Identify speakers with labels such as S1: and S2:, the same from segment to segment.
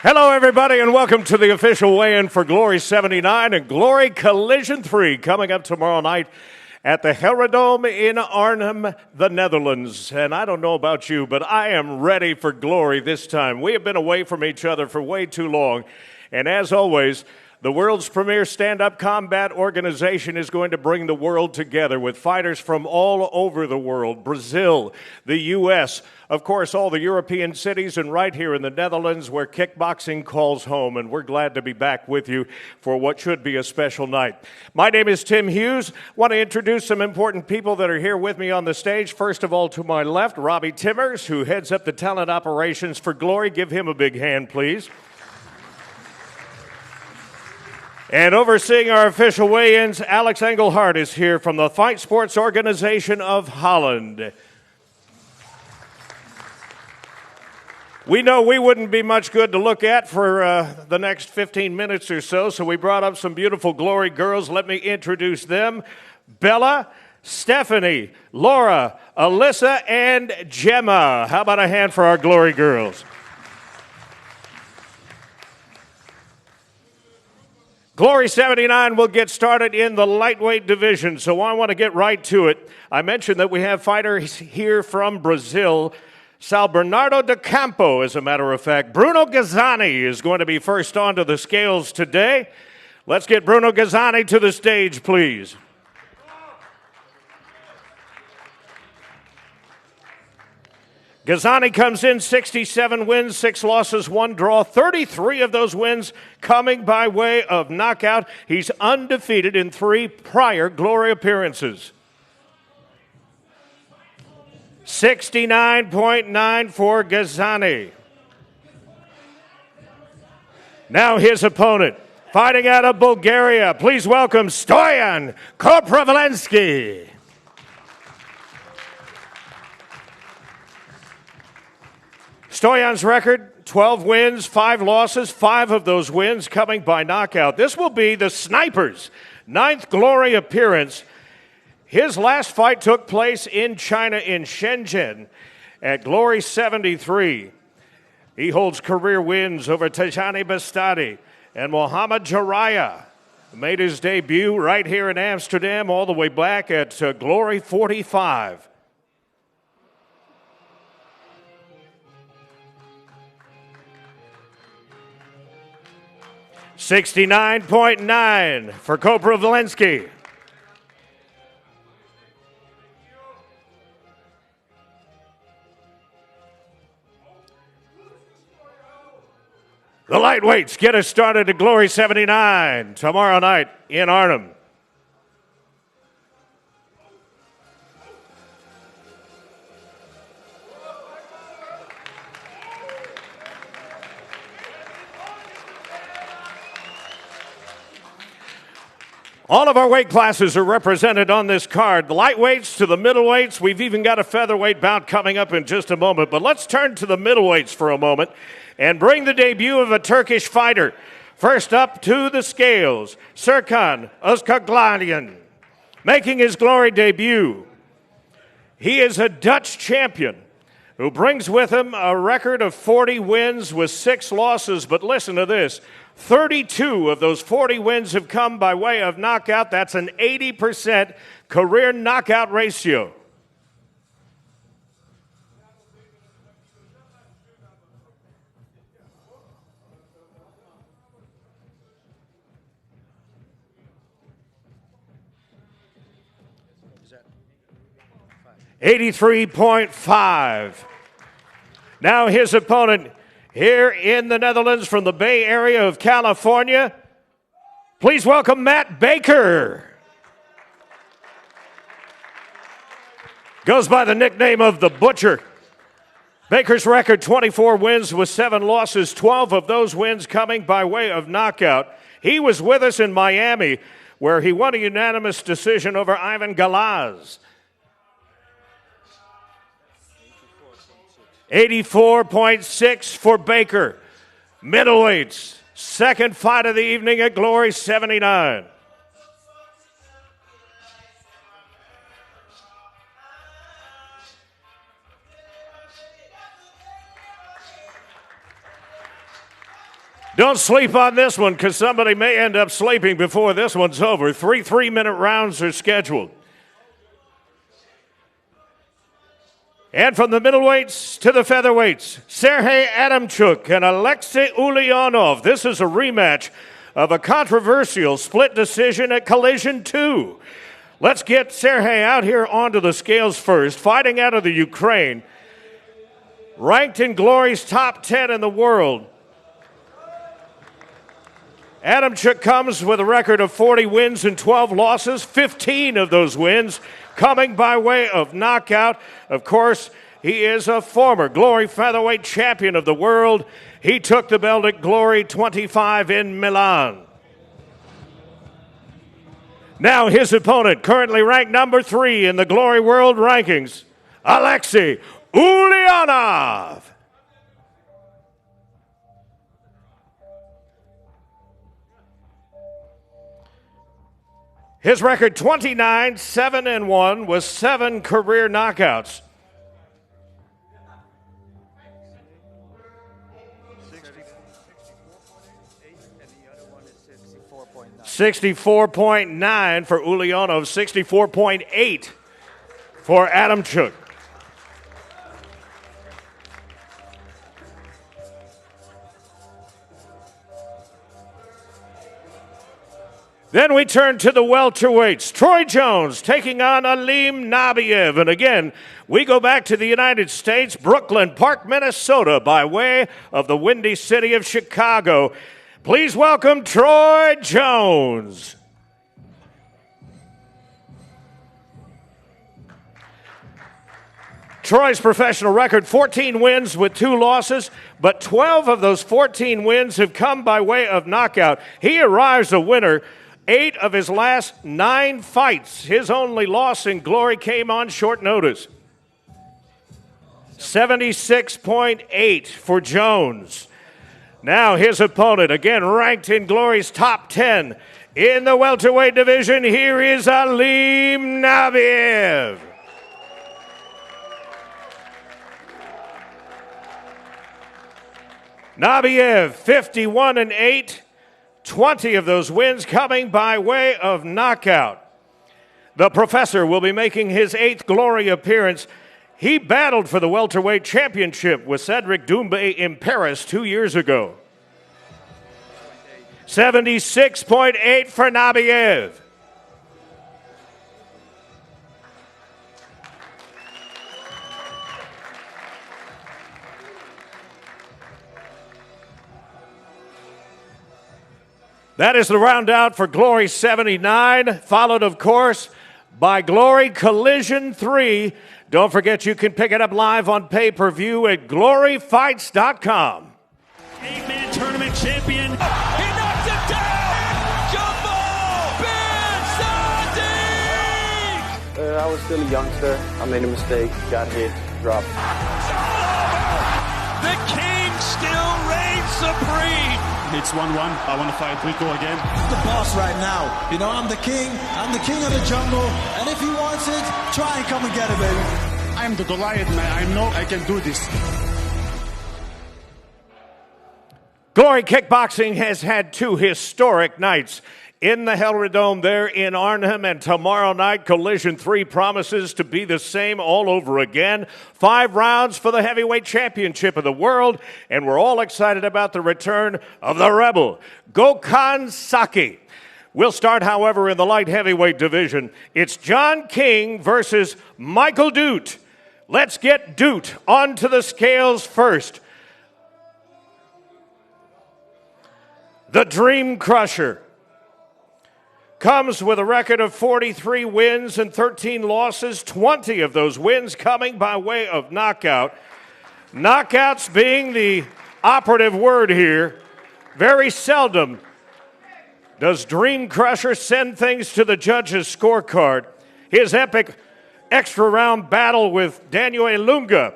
S1: Hello, everybody, and welcome to the official weigh-in for Glory 79 and Glory Collision 3 coming up tomorrow night at the Helledome in Arnhem, the Netherlands. And I don't know about you, but I am ready for Glory this time. We have been away from each other for way too long. And as always, the world's premier stand-up combat organization is going to bring the world together with fighters from all over the world, Brazil, the U.S., of course, all the European cities, and right here in the Netherlands where kickboxing calls home. And we're glad to be back with you for what should be a special night. My name is Tim Hughes. I want to introduce some important people that are here with me on the stage. First of all, to my left, Robbie Timmers, who heads up the talent operations for Glory. Give him a big hand, please. And overseeing our official weigh-ins, Alex Engelhardt is here from the Fight Sports Organization of Holland. We know we wouldn't be much good to look at for the next 15 minutes or so we brought up some beautiful Glory girls. Let me introduce them. Bella, Stephanie, Laura, Alyssa, and Gemma. How about a hand for our Glory girls? Glory 79 will get started in the lightweight division, so I want to get right to it. I mentioned that we have fighters here from Brazil. Sal Bernardo de Campo, as a matter of fact. Bruno Gazzani is going to be first onto the scales today. Let's get Bruno Gazzani to the stage, please. Gazzani comes in 67 wins, 6 losses, 1 draw, 33 of those wins coming by way of knockout. He's undefeated in 3 prior Glory appearances. 69.9 for Gazzani. Now his opponent, fighting out of Bulgaria. Please welcome Stoyan Koprivilenski. Stoyan's record, 12 wins, 5 losses, 5 of those wins coming by knockout. This will be the Sniper's 9th Glory appearance. His last fight took place in China in Shenzhen at Glory 73. He holds career wins over Tajani Bastadi and Mohamed Jaraya. Made his debut right here in Amsterdam all the way back at Glory 45. $69.9 for Koprivilenski. The lightweights get us started at Glory 79 tomorrow night in Arnhem. All of our weight classes are represented on this card. The lightweights to the middleweights. We've even got a featherweight bout coming up in just a moment. But let's turn to the middleweights for a moment and bring the debut of a Turkish fighter. First up to the scales, Serkan Özkagladian, making his Glory debut. He is a Dutch champion who brings with him a record of 40 wins with 6 losses. But listen to this. 32 of those 40 wins have come by way of knockout. That's an 80% career knockout ratio. $83.5. Now his opponent here in the Netherlands from the Bay Area of California. Please welcome Matt Baker. Goes by the nickname of the Butcher. Baker's record, 24 wins with 7 losses, 12 of those wins coming by way of knockout. He was with us in Miami where he won a unanimous decision over Ivan Galaz. 84.6 for Baker. Middleweights, second fight of the evening at Glory 79. Don't sleep on this one because somebody may end up sleeping before this one's over. 3 3-minute rounds are scheduled. And from the middleweights to the featherweights, Sergey Adamchuk and Alexei Ulyanov. This is a rematch of a controversial split decision at Collision 2. Let's get Sergey out here onto the scales first, fighting out of the Ukraine. Ranked in Glory's top 10 in the world. Adamchuk comes with a record of 40 wins and 12 losses, 15 of those wins coming by way of knockout. Of course, he is a former Glory featherweight champion of the world. He took the belt at Glory 25 in Milan. Now his opponent, currently ranked number 3 in the Glory World Rankings, Alexei Ulyanov. His record 29, 7-1 with 7 career knockouts. 64.9 for Ulyanov, 64.8 for Adamchuk. Then we turn to the welterweights. Troy Jones taking on Aleem Nabiev. And again, we go back to the United States, Brooklyn Park, Minnesota, by way of the windy city of Chicago. Please welcome Troy Jones. Troy's professional record, 14 wins with 2 losses, but 12 of those 14 wins have come by way of knockout. He arrives a winner 8 of his last 9 fights. His only loss in Glory came on short notice. 76.8 for Jones. Now his opponent, again ranked in Glory's top 10 in the welterweight division. Here is Aleem Nabiev. Nabiev, 51-8. 20 of those wins coming by way of knockout. The professor will be making his 8th Glory appearance. He battled for the welterweight championship with Cedric Doumbé in Paris 2 years ago. 76.8 for Nabiev. That is the round out for Glory 79, followed, of course, by Glory Collision 3. Don't forget you can pick it up live on pay-per-view at gloryfights.com.
S2: 8-man tournament champion. He knocks it down! Jumbo Bin Sadi!
S3: I was still a youngster. I made a mistake, got hit, dropped.
S2: The king still reigns supreme.
S4: It's 1-1. I want to fight Rico again.
S5: The boss right now. You know, I'm the king. I'm the king of the jungle. And if he wants it, try and come and get it, baby.
S4: I'm the Goliath, man. I know I can do this.
S1: Glory Kickboxing has had 2 historic nights in the Helredome there in Arnhem, and tomorrow night, Collision 3 promises to be the same all over again. 5 rounds for the heavyweight championship of the world, and we're all excited about the return of the Rebel, Gokhan Saki. We'll start, however, in the light heavyweight division. It's John King versus Michael Dute. Let's get Dute onto the scales first. The Dream Crusher comes with a record of 43 wins and 13 losses, 20 of those wins coming by way of knockout. Knockouts being the operative word here. Very seldom does Dream Crusher send things to the judges' scorecard. His epic extra round battle with Daniel Ilunga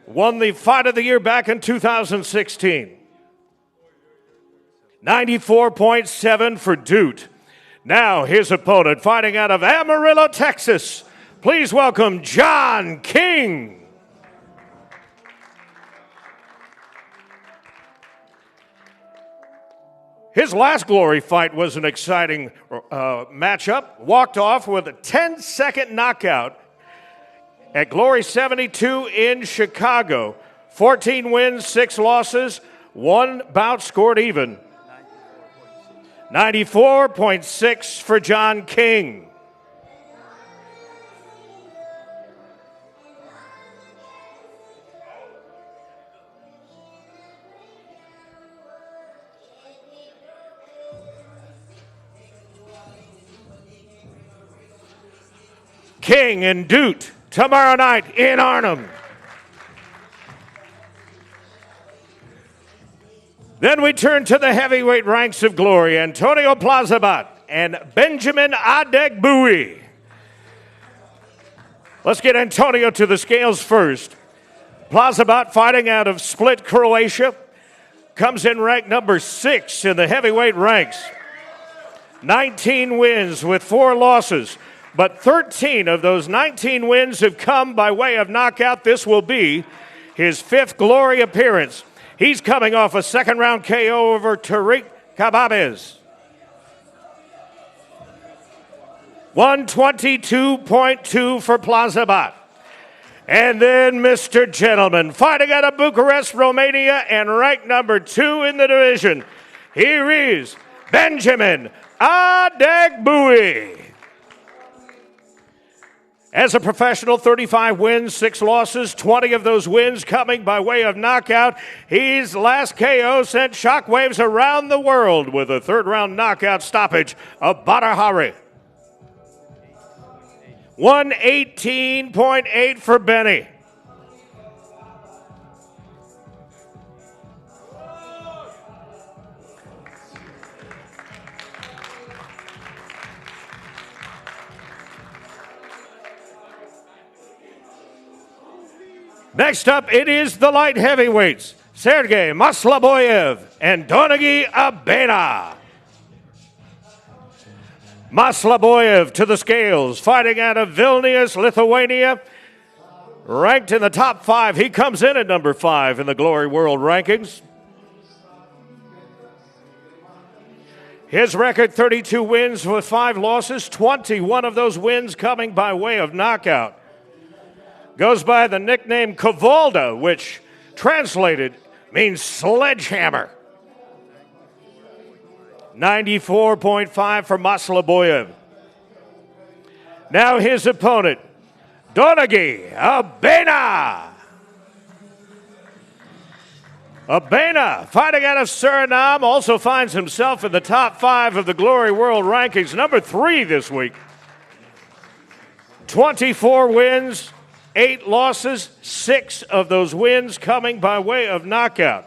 S1: won the Fight of the Year back in 2016. 94.7 for Dute. Now his opponent, fighting out of Amarillo, Texas. Please welcome John King. His last glory fight was an exciting matchup. Walked off with a 10-second knockout at Glory 72 in Chicago. 14 wins, 6 losses, 1 bout scored even. 94.6 for John King. King and Doot tomorrow night in Arnhem. Then we turn to the heavyweight ranks of glory. Antonio Plazibat and Benjamin Adegbuyi. Let's get Antonio to the scales first. Plazibat, fighting out of Split, Croatia, comes in rank number 6 in the heavyweight ranks. 19 wins with 4 losses. But 13 of those 19 wins have come by way of knockout. This will be his 5th glory appearance. He's coming off a second-round KO over Tariq Kababez. 122.2 for Plazibat. And then Mr. Gentleman, fighting out of Bucharest, Romania, and ranked number 2 in the division. Here is Benjamin Adegbuyi. As a professional, 35 wins, 6 losses, 20 of those wins coming by way of knockout. His last KO sent shockwaves around the world with a third-round knockout stoppage of Badr Hari. 118.8 for Benny. Next up, it is the light heavyweights, Sergey Maslaboyev and Donagi Abena. Maslaboyev to the scales, fighting out of Vilnius, Lithuania, ranked in the top 5. He comes in at number 5 in the Glory World rankings. His record, 32 wins with 5 losses, 21 of those wins coming by way of knockout. Goes by the nickname Kavalda, which translated means sledgehammer. 94.5 for Maslaboyev. Now his opponent, Donagi Abena. Abena, fighting out of Suriname, also finds himself in the top 5 of the Glory World rankings, number 3 this week. 24 wins, 8 losses, 6 of those wins coming by way of knockout.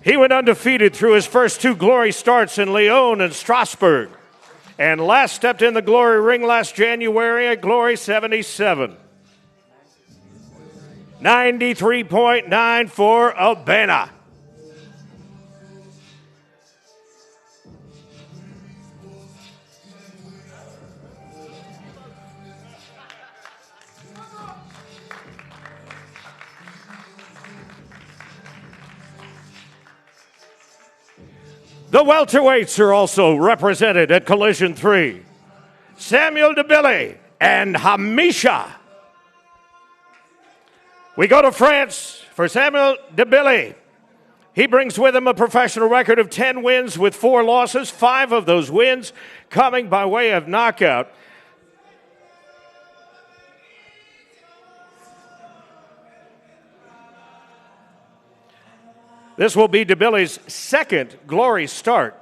S1: He went undefeated through his first 2 glory starts in Lyon and Strasbourg, and last stepped in the glory ring last January at Glory 77. 93.9 for Abena. The welterweights are also represented at Collision 3. Samuel Debille and Hamisha. We go to France for Samuel Debille. He brings with him a professional record of 10 wins with 4 losses, 5 of those wins coming by way of knockout. This will be Debille's 2nd glory start.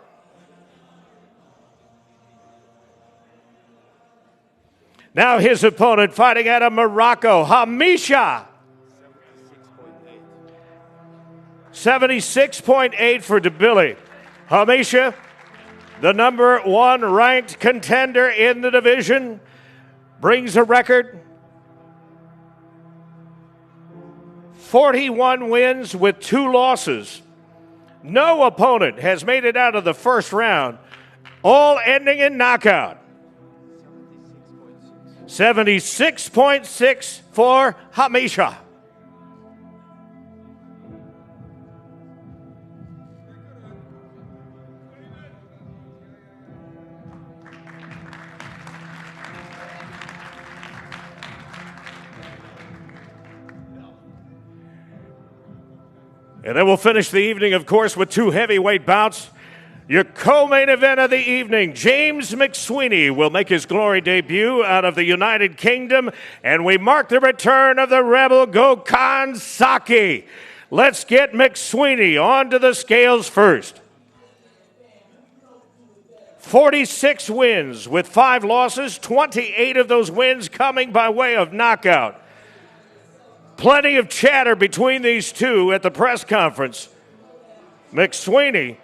S1: Now his opponent, fighting out of Morocco, Hamisha. 76.8 for Debille. Hamisha, the number 1 ranked contender in the division, brings a record 41 wins with 2 losses. No opponent has made it out of the first round, all ending in knockout. 76.6 for Hamisha. And then we'll finish the evening, of course, with two heavyweight bouts. Your co-main event of the evening, James McSweeney will make his glory debut out of the United Kingdom, and we mark the return of the Rebel Gokhan Saki. Let's get McSweeney onto the scales first. 46 wins with 5 losses, 28 of those wins coming by way of knockout. Plenty of chatter between these two at the press conference. McSweeney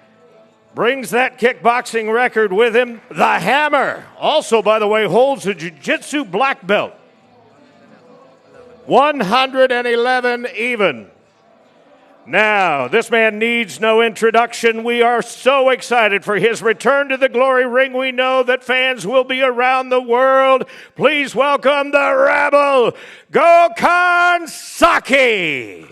S1: brings that kickboxing record with him. The Hammer also, by the way, holds a jiu-jitsu black belt. 111 even. Now, this man needs no introduction. We are so excited for his return to the glory ring. We know that fans will be around the world. Please welcome the Rebel, Gokhan Saki.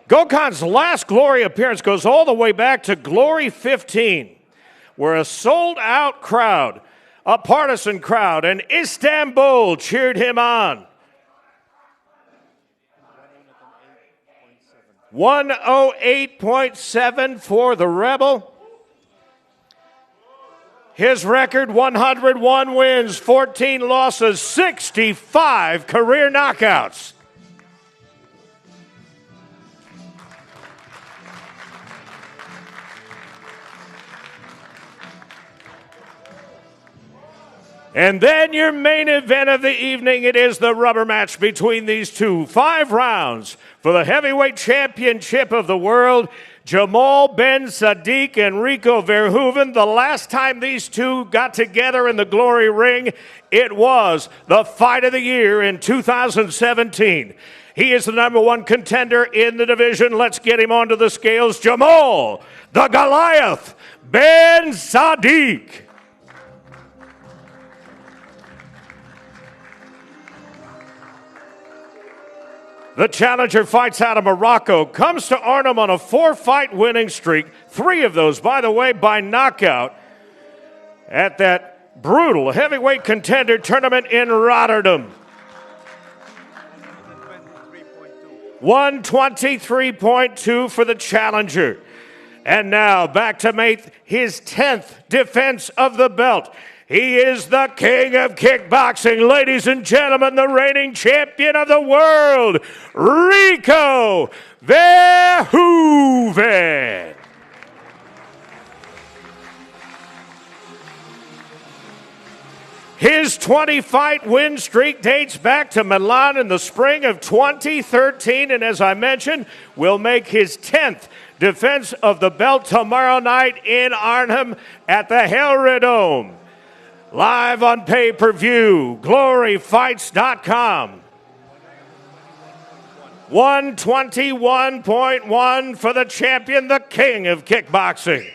S1: Gokhan's last Glory appearance goes all the way back to Glory 15, where a sold-out crowd, a partisan crowd in Istanbul, cheered him on. 108.7 for the Rebel. His record, 101 wins, 14 losses, 65 career knockouts. And then your main event of the evening, it is the rubber match between these two. 5 rounds for the heavyweight championship of the world. Jamal Ben Sadiq and Rico Verhoeven. The last time these two got together in the glory ring, it was the fight of the year in 2017. He is the #1 contender in the division. Let's get him onto the scales. Jamal, the Goliath, Ben Sadiq. The challenger fights out of Morocco, comes to Arnhem on a 4-fight winning streak, 3 of those, by the way, by knockout at that brutal heavyweight contender tournament in Rotterdam. 123.2 for the challenger. And now back to make his 10th defense of the belt. He is the king of kickboxing, ladies and gentlemen, the reigning champion of the world, Rico Verhoeven. His 20-fight win streak dates back to Milan in the spring of 2013, and as I mentioned, will make his 10th defense of the belt tomorrow night in Arnhem at the Helredome. Live on pay-per-view, gloryfights.com. 121.1 for the champion, the king of kickboxing.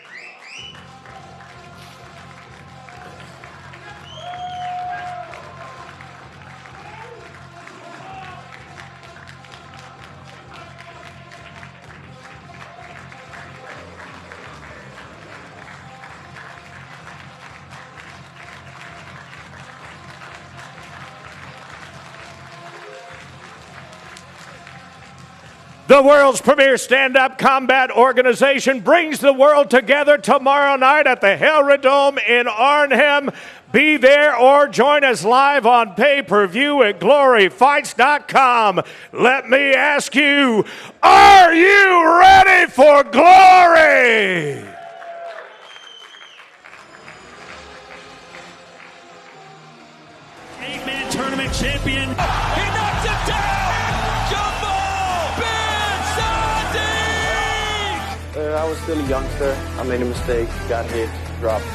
S1: The world's premier stand-up combat organization brings the world together tomorrow night at the Helredome in Arnhem. Be there or join us live on pay-per-view at gloryfights.com. Let me ask you, are you ready for glory?
S2: Eight-man tournament champion. He knocked him down!
S3: I was still a youngster. I made a mistake, got hit, dropped.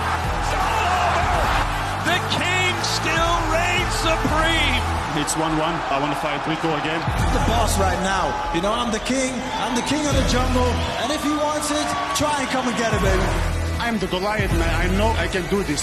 S2: The king still reigns supreme.
S4: It's 1-1. I want to fight Rico again.
S5: I'm the boss right now. You know, I'm the king of the jungle. And if he wants it, try and come and get it, baby.
S4: I'm the Goliath, man. I know I can do this.